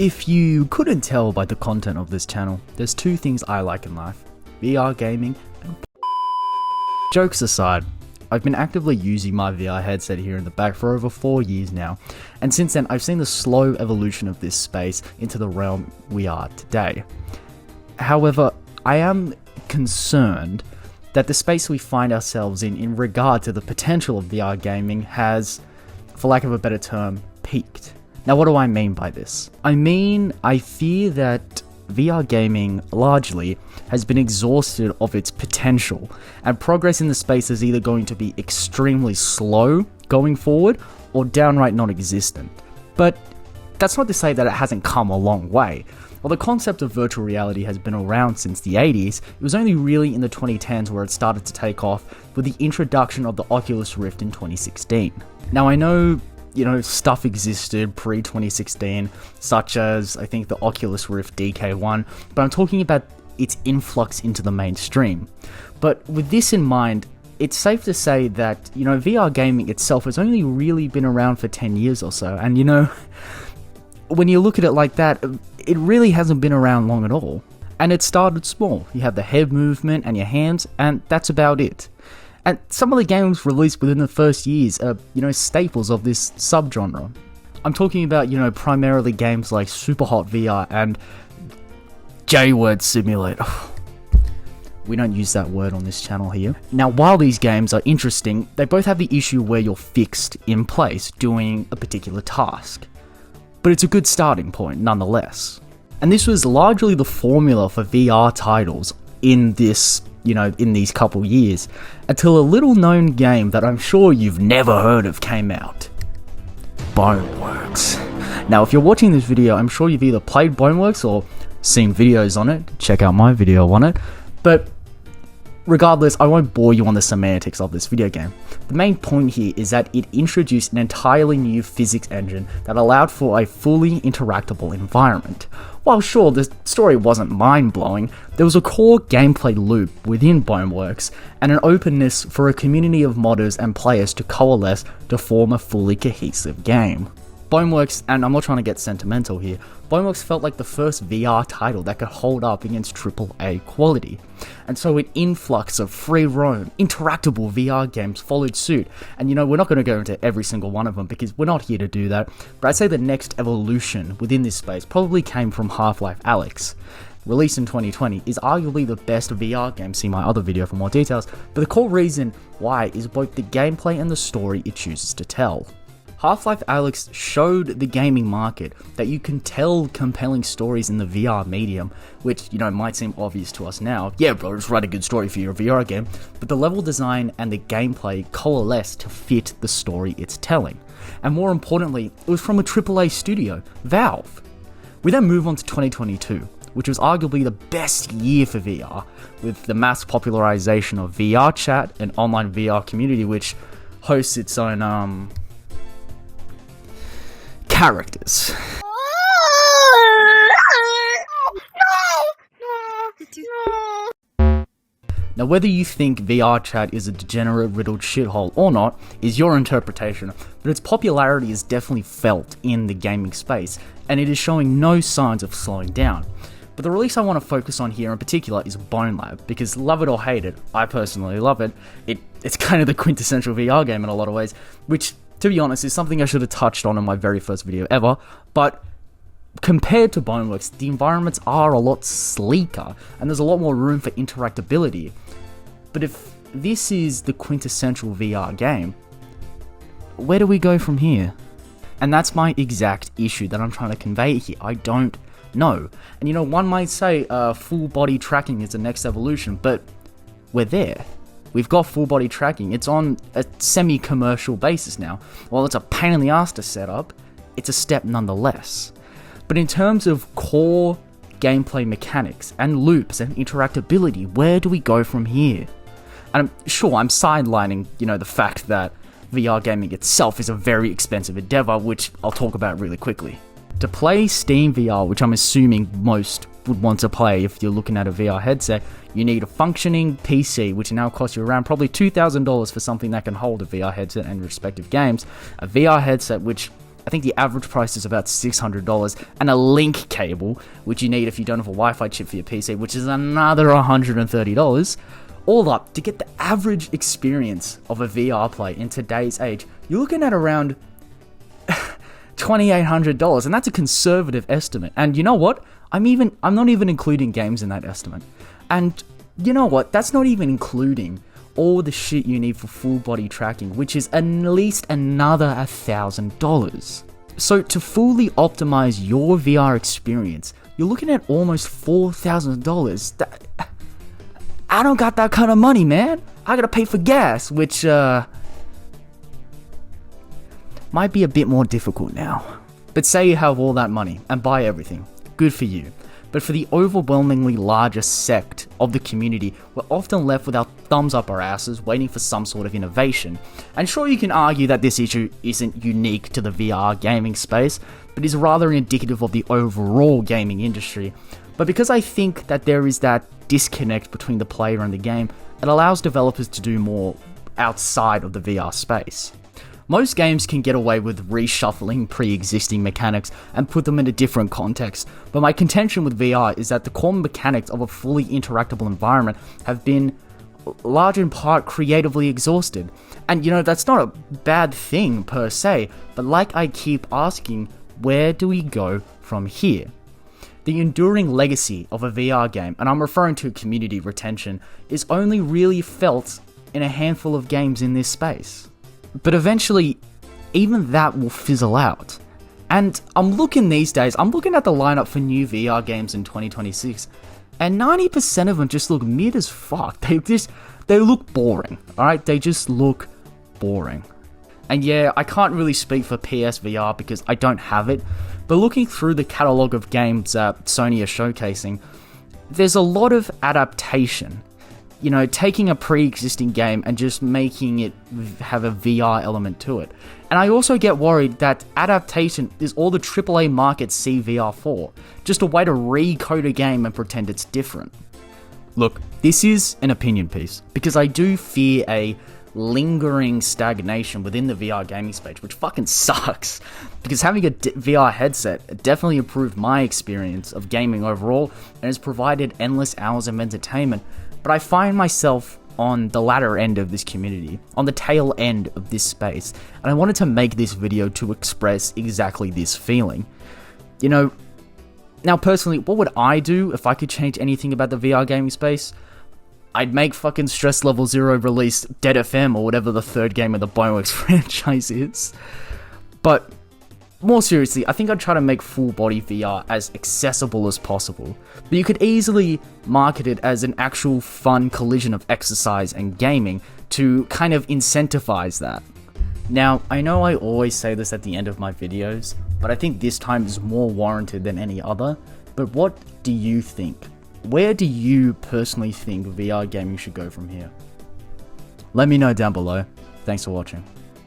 If you couldn't tell by the content of this channel, there's two things I like in life: VR gaming and jokes aside, I've been actively using my VR headset here in the back for over 4 years now, and since then I've seen the slow evolution of this space into the realm we are today. However, I am concerned that the space we find ourselves in regard to the potential of VR gaming has, for lack of a better term, peaked. Now, what do I mean by this? I fear that VR gaming largely has been exhausted of its potential, and progress in the space is either going to be extremely slow going forward or downright non-existent. But that's not to say that it hasn't come a long way. While the concept of virtual reality has been around since the 80s, it was only really in the 2010s where it started to take off with the introduction of the Oculus Rift in 2016. Now, I know stuff existed pre-2016, such as, I think, the Oculus Rift DK1, but I'm talking about its influx into the mainstream. But with this in mind, it's safe to say that, VR gaming itself has only really been around for 10 years or so, and when you look at it like that, it really hasn't been around long at all. And it started small. You have the head movement and your hands, and that's about it. And some of the games released within the first years are, staples of this subgenre. I'm talking about, primarily games like Superhot VR and J-Word Simulator. We don't use that word on this channel here. Now, while these games are interesting, they both have the issue where you're fixed in place doing a particular task. But it's a good starting point nonetheless. And this was largely the formula for VR titles in this, in these couple years, until a little known game that I'm sure you've never heard of came out. Boneworks. Now, if you're watching this video, I'm sure you've either played Boneworks or seen videos on it. Check out my video on it. But regardless, I won't bore you on the semantics of this video game. The main point here is that it introduced an entirely new physics engine that allowed for a fully interactable environment. While sure, the story wasn't mind-blowing, there was a core gameplay loop within Boneworks and an openness for a community of modders and players to coalesce to form a fully cohesive game. Boneworks, and I'm not trying to get sentimental here, Boneworks felt like the first VR title that could hold up against AAA quality. And so an influx of free roam, interactable VR games followed suit. And we're not going to go into every single one of them because we're not here to do that, but I'd say the next evolution within this space probably came from Half-Life Alyx. Released in 2020, is arguably the best VR game, see my other video for more details, but the core reason why is both the gameplay and the story it chooses to tell. Half-Life Alyx showed the gaming market that you can tell compelling stories in the VR medium, which, might seem obvious to us now. Yeah, bro, just write a good story for your VR game. But the level design and the gameplay coalesce to fit the story it's telling. And more importantly, it was from a AAA studio, Valve. We then move on to 2022, which was arguably the best year for VR, with the mass popularization of VR chat, an online VR community which hosts its own, characters. Now, whether you think VR chat is a degenerate riddled shithole or not is your interpretation, but its popularity is definitely felt in the gaming space, and it is showing no signs of slowing down. But the release I want to focus on here in particular is Bone Lab, because love it or hate it, I personally love it. It's kind of the quintessential VR game in a lot of ways, which, to be honest, is something I should have touched on in my very first video ever, but compared to Boneworks, the environments are a lot sleeker, and there's a lot more room for interactability. But if this is the quintessential VR game, where do we go from here? And that's my exact issue that I'm trying to convey here. I don't know. And one might say full body tracking is the next evolution, but we're there. We've got full body tracking. It's on a semi-commercial basis now. While it's a pain in the ass to set up, it's a step nonetheless. But in terms of core gameplay mechanics and loops and interactability, where do we go from here? And I'm sidelining, the fact that VR gaming itself is a very expensive endeavor, which I'll talk about really quickly. To play Steam VR, which I'm assuming most would want to play if you're looking at a VR headset, you need a functioning PC, which now costs you around probably $2,000 for something that can hold a VR headset and respective games. A VR headset which I think the average price is about $600, and a link cable, which you need if you don't have a Wi-Fi chip for your PC, which is another $130. All up, to get the average experience of a VR play in today's age, you're looking at around $2,800, and that's a conservative estimate. And you know what? I'm not even including games in that estimate. And you know what? That's not even including all the shit you need for full body tracking, which is at least another $1,000. So to fully optimize your VR experience, you're looking at almost $4,000. I don't got that kind of money, man. I gotta pay for gas, which might be a bit more difficult now. But say you have all that money and buy everything, good for you. But for the overwhelmingly larger sect of the community, we're often left with our thumbs up our asses waiting for some sort of innovation. And sure, you can argue that this issue isn't unique to the VR gaming space, but is rather indicative of the overall gaming industry. But because I think that there is that disconnect between the player and the game, it allows developers to do more outside of the VR space. Most games can get away with reshuffling pre-existing mechanics and put them in a different context, but my contention with VR is that the core mechanics of a fully interactable environment have been, large in part, creatively exhausted. And you know, that's not a bad thing per se, but like I keep asking, where do we go from here? The enduring legacy of a VR game, and I'm referring to community retention, is only really felt in a handful of games in this space. But eventually, even that will fizzle out. And I'm looking at the lineup for new VR games in 2026, and 90% of them just look mid as fuck. They look boring, alright? They just look boring. And yeah, I can't really speak for PSVR because I don't have it, but looking through the catalogue of games that Sony are showcasing, there's a lot of adaptation. You know, taking a pre-existing game and just making it have a VR element to it. And I also get worried that adaptation is all the AAA markets see VR for. Just a way to recode a game and pretend it's different. Look, this is an opinion piece, because I do fear a lingering stagnation within the VR gaming space, which fucking sucks. Because having a VR headset definitely improved my experience of gaming overall, and has provided endless hours of entertainment. But I find myself on the latter end of this community, on the tail end of this space, and I wanted to make this video to express exactly this feeling. You know, now personally, what would I do if I could change anything about the VR gaming space? I'd make fucking Stress Level 0 release Dead FM or whatever the third game of the Bioworks franchise is. But more seriously, I think I'd try to make full body VR as accessible as possible, but you could easily market it as an actual fun collision of exercise and gaming to kind of incentivize that. Now, I know I always say this at the end of my videos, but I think this time is more warranted than any other. But what do you think? Where do you personally think VR gaming should go from here? Let me know down below. Thanks for watching.